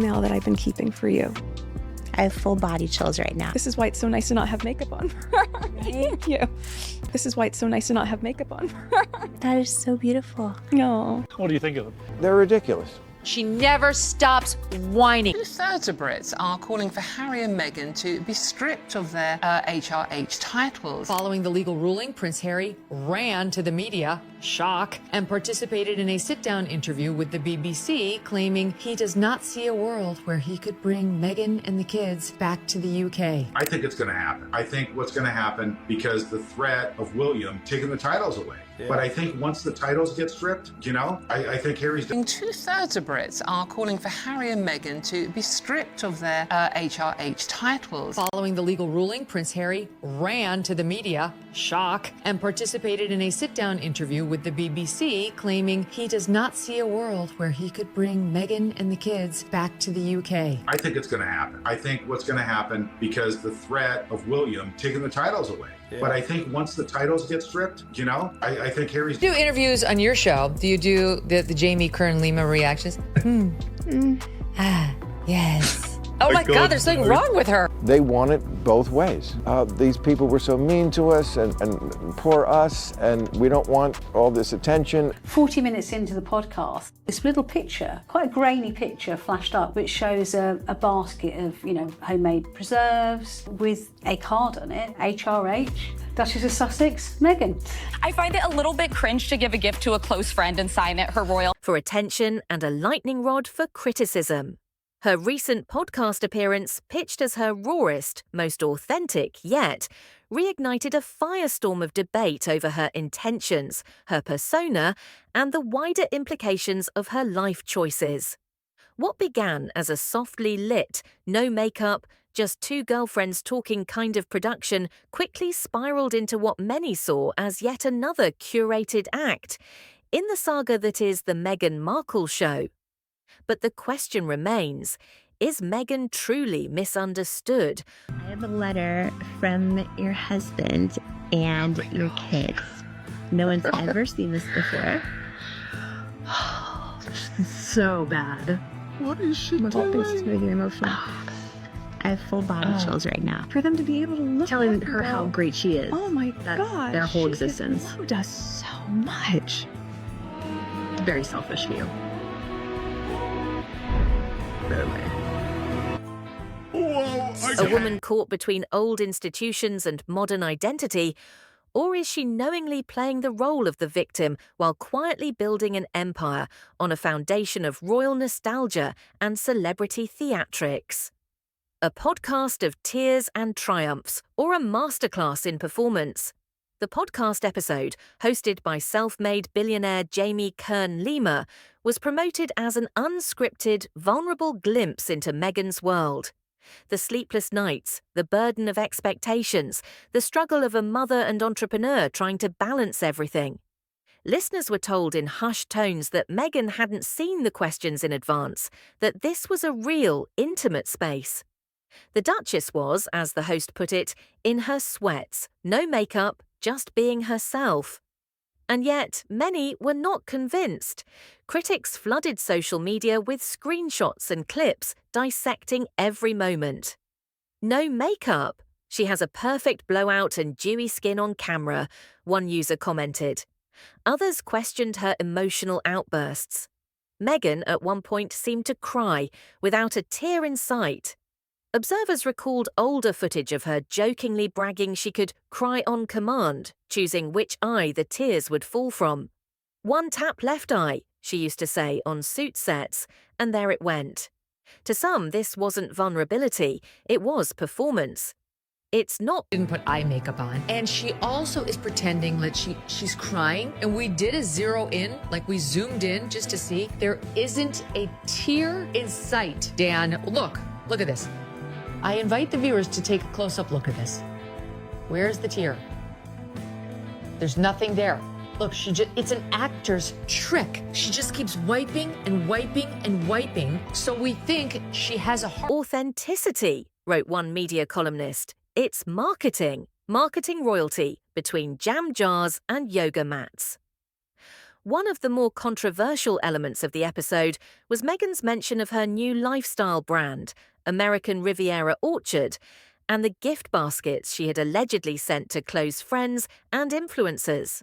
email that I've been keeping for you. I have full body chills right now. This is why it's so nice to not have makeup on. Thank you. This is why it's so nice to not have makeup on. That is so beautiful. No. What do you think of them? They're ridiculous. She never stops whining. 2/3 of Brits are calling for Harry and Meghan to be stripped of their HRH titles. Following the legal ruling, Prince Harry ran to the media, shock, and participated in a sit-down interview with the BBC, claiming he does not see a world where he could bring Meghan and the kids back to the UK. I think it's going to happen. I think what's going to happen because the threat of William taking the titles away. Yeah. But I think once the titles get stripped, I think Harry's... 2/3 of Brits are calling for Harry and Meghan to be stripped of their HRH titles. Following the legal ruling, Prince Harry ran to the media, shock, and participated in a sit-down interview with the BBC, claiming he does not see a world where he could bring Meghan and the kids back to the UK. I think it's going to happen. I think what's going to happen because the threat of William taking the titles away. Yeah. But I think once the titles get stripped, I think Harry's... Do interviews on your show. Do you do the Jamie Kern Lima reactions? Yes. Oh my God, there's something wrong with her. They want it both ways. These people were so mean to us and poor us, and we don't want all this attention. 40 minutes into the podcast, this little picture, quite a grainy picture, flashed up, which shows a basket of, homemade preserves with a card on it, HRH, Duchess of Sussex, Meghan. I find it a little bit cringe to give a gift to a close friend and sign it her royal. For attention and a lightning rod for criticism. Her recent podcast appearance, pitched as her rawest, most authentic yet, reignited a firestorm of debate over her intentions, her persona, and the wider implications of her life choices. What began as a softly lit, no makeup, just two girlfriends talking kind of production quickly spiraled into what many saw as yet another curated act in the saga that is the Meghan Markle show. But the question remains, is Meghan truly misunderstood? I have a letter from your husband and your kids. No one's ever seen this before. This is so bad. What is she doing? The whole thing's very emotional. I have full body chills right now. For them to be able to look telling her how great she is. Oh my God. Their whole existence. She loved us so much. It's very selfish of you. A woman caught between old institutions and modern identity, or is she knowingly playing the role of the victim while quietly building an empire on a foundation of royal nostalgia and celebrity theatrics? A podcast of tears and triumphs, or a masterclass in performance? The podcast episode, hosted by self-made billionaire Jamie Kern Lima, was promoted as an unscripted, vulnerable glimpse into Meghan's world. The sleepless nights, the burden of expectations, the struggle of a mother and entrepreneur trying to balance everything. Listeners were told in hushed tones that Meghan hadn't seen the questions in advance, that this was a real, intimate space. The Duchess was, as the host put it, in her sweats, no makeup, just being herself. And yet, many were not convinced. Critics flooded social media with screenshots and clips dissecting every moment. No makeup. She has a perfect blowout and dewy skin on camera, one user commented. Others questioned her emotional outbursts. Meghan at one point seemed to cry, without a tear in sight. Observers recalled older footage of her jokingly bragging she could cry on command, choosing which eye the tears would fall from. "One tap left eye," she used to say on suit sets, and there it went. To some, this wasn't vulnerability, it was performance. It's not. Didn't put eye makeup on. And she also is pretending that she's crying. And we did a zero in, like we zoomed in just to see. There isn't a tear in sight. Dan, look at this. I invite the viewers to take a close-up look at this. Where's the tear? There's nothing there. Look, it's an actor's trick. She just keeps wiping and wiping and wiping, so we think she has a heart. Authenticity, wrote one media columnist. It's marketing royalty between jam jars and yoga mats. One of the more controversial elements of the episode was Meghan's mention of her new lifestyle brand, American Riviera Orchard, and the gift baskets she had allegedly sent to close friends and influencers.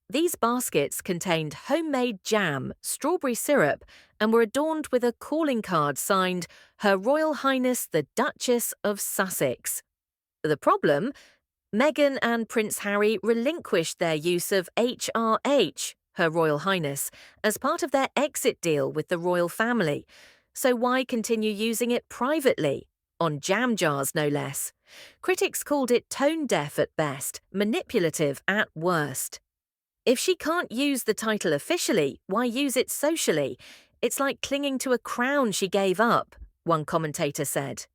These baskets contained homemade jam, strawberry syrup, and were adorned with a calling card signed Her Royal Highness the Duchess of Sussex. The problem? Meghan and Prince Harry relinquished their use of HRH, Her Royal Highness, as part of their exit deal with the royal family. So why continue using it privately? On jam jars, no less. Critics called it tone-deaf at best, manipulative at worst. If she can't use the title officially, why use it socially? It's like clinging to a crown she gave up, one commentator said.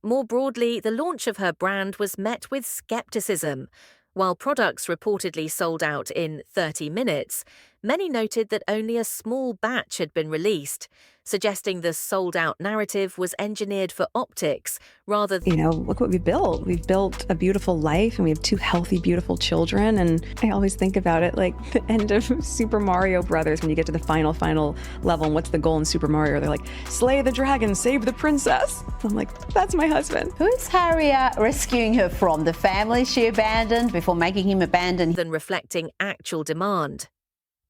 More broadly, the launch of her brand was met with skepticism. While products reportedly sold out in 30 minutes, many noted that only a small batch had been released, suggesting the sold-out narrative was engineered for optics rather than... Look what we built. We've built a beautiful life, and we have 2 healthy, beautiful children. And I always think about it like the end of Super Mario Brothers when you get to the final level. And what's the goal in Super Mario? They're like, slay the dragon, save the princess. I'm like, that's my husband. Who is Harry rescuing her from? The family she abandoned before making him abandon? Than reflecting actual demand.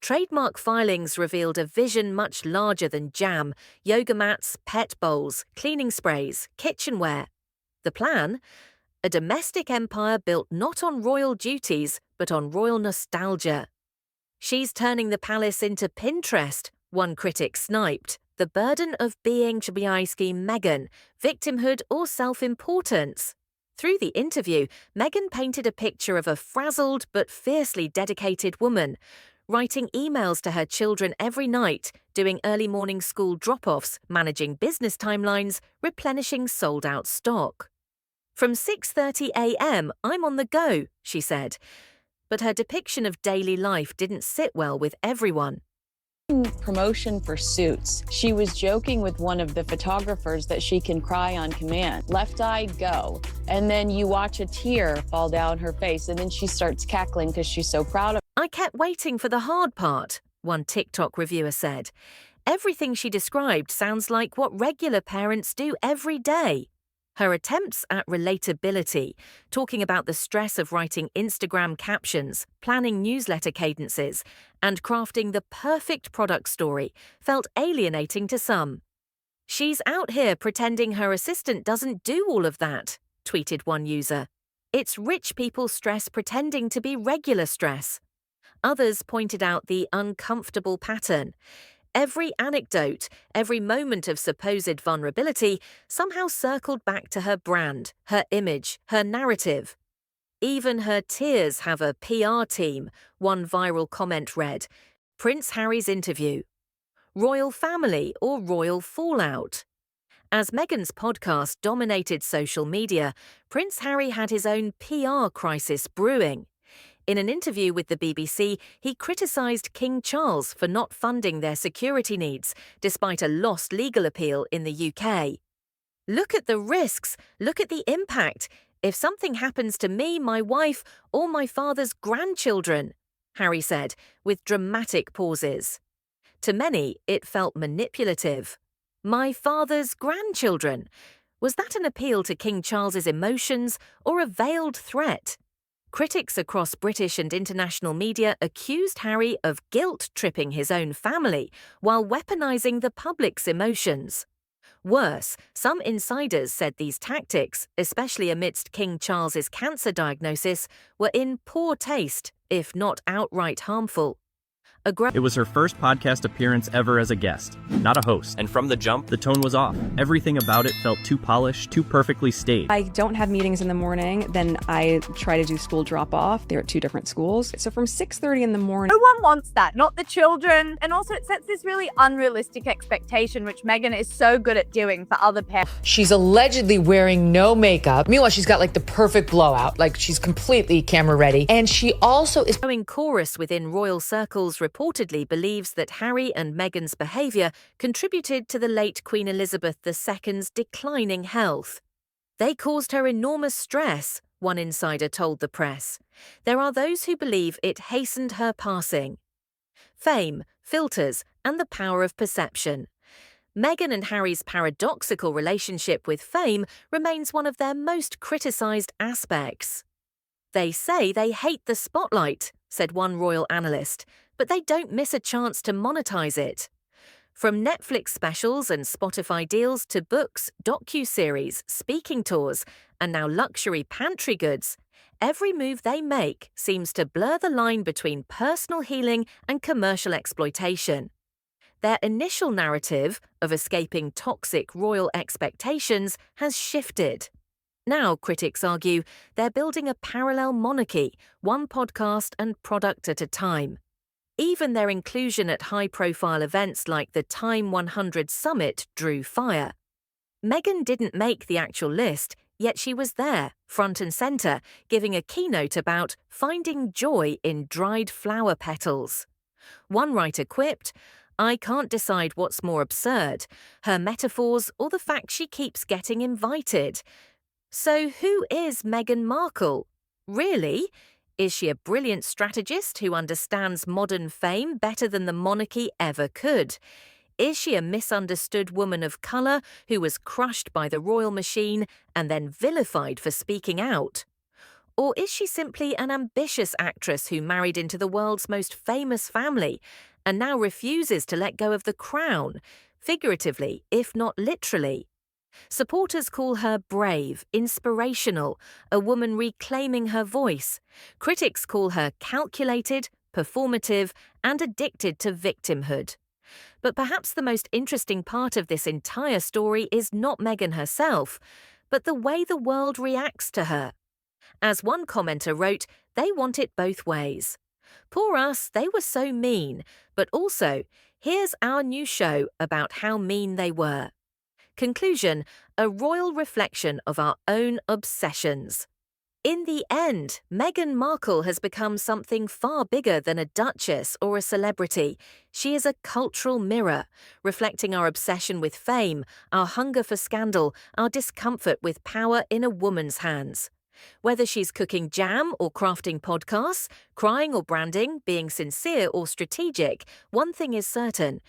Trademark filings revealed a vision much larger than jam, yoga mats, pet bowls, cleaning sprays, kitchenware. The plan? A domestic empire built not on royal duties, but on royal nostalgia. She's turning the palace into Pinterest, one critic sniped. The burden of being Chabiaisky Meghan, victimhood or self-importance. Through the interview, Meghan painted a picture of a frazzled but fiercely dedicated woman, writing emails to her children every night, doing early morning school drop-offs, managing business timelines, replenishing sold-out stock. From 6:30 a.m, I'm on the go, she said. But her depiction of daily life didn't sit well with everyone. Promotion for Suits. She was joking with one of the photographers that she can cry on command. Left eye, go. And then you watch a tear fall down her face, and then she starts cackling because she's so proud of I kept waiting for the hard part, one TikTok reviewer said. Everything she described sounds like what regular parents do every day. Her attempts at relatability, talking about the stress of writing Instagram captions, planning newsletter cadences, and crafting the perfect product story, felt alienating to some. She's out here pretending her assistant doesn't do all of that, tweeted one user. It's rich people stress pretending to be regular stress. Others pointed out the uncomfortable pattern. Every anecdote, every moment of supposed vulnerability somehow circled back to her brand, her image, her narrative. Even her tears have a PR team, one viral comment read. Prince Harry's interview. Royal family or royal fallout? As Meghan's podcast dominated social media, Prince Harry had his own PR crisis brewing. In an interview with the BBC, he criticised King Charles for not funding their security needs, despite a lost legal appeal in the UK. Look at the risks, look at the impact. If something happens to me, my wife, or my father's grandchildren, Harry said, with dramatic pauses. To many, it felt manipulative. My father's grandchildren. Was that an appeal to King Charles's emotions or a veiled threat? Critics across British and international media accused Harry of guilt-tripping his own family while weaponising the public's emotions. Worse, some insiders said these tactics, especially amidst King Charles's cancer diagnosis, were in poor taste, if not outright harmful. It was her first podcast appearance ever as a guest, not a host. And from the jump, the tone was off. Everything about it felt too polished, too perfectly staged. I don't have meetings in the morning, then I try to do school drop-off. They're at 2 different schools. So from 6:30 in the morning... No one wants that, not the children. And also it sets this really unrealistic expectation, which Meghan is so good at doing for other parents. She's allegedly wearing no makeup. Meanwhile, she's got like the perfect blowout. Like she's completely camera ready. And she also is... Going chorus within royal circles reportedly believes that Harry and Meghan's behaviour contributed to the late Queen Elizabeth II's declining health. They caused her enormous stress, one insider told the press. There are those who believe it hastened her passing. fame, filters, and the power of perception. Meghan and Harry's paradoxical relationship with fame remains one of their most criticised aspects. "They say they hate the spotlight," said one royal analyst, "but they don't miss a chance to monetize it." From Netflix specials and Spotify deals to books, docu-series, speaking tours, and now luxury pantry goods, every move they make seems to blur the line between personal healing and commercial exploitation. Their initial narrative of escaping toxic royal expectations has shifted. Now, critics argue, they're building a parallel monarchy, one podcast and product at a time. Even their inclusion at high-profile events like the Time 100 Summit drew fire. Meghan didn't make the actual list, yet she was there, front and centre, giving a keynote about finding joy in dried flower petals. One writer quipped, "I can't decide what's more absurd, her metaphors or the fact she keeps getting invited." So who is Meghan Markle? Really? Is she a brilliant strategist who understands modern fame better than the monarchy ever could? Is she a misunderstood woman of colour who was crushed by the royal machine and then vilified for speaking out? Or is she simply an ambitious actress who married into the world's most famous family and now refuses to let go of the crown, figuratively, if not literally? Supporters call her brave, inspirational, a woman reclaiming her voice. Critics call her calculated, performative, and addicted to victimhood. But perhaps the most interesting part of this entire story is not Meghan herself, but the way the world reacts to her. As one commenter wrote, they want it both ways. Poor us, they were so mean, but also, here's our new show about how mean they were. Conclusion, a royal reflection of our own obsessions. In the end, Meghan Markle has become something far bigger than a duchess or a celebrity. She is a cultural mirror, reflecting our obsession with fame, our hunger for scandal, our discomfort with power in a woman's hands. Whether she's cooking jam or crafting podcasts, crying or branding, being sincere or strategic, one thing is certain,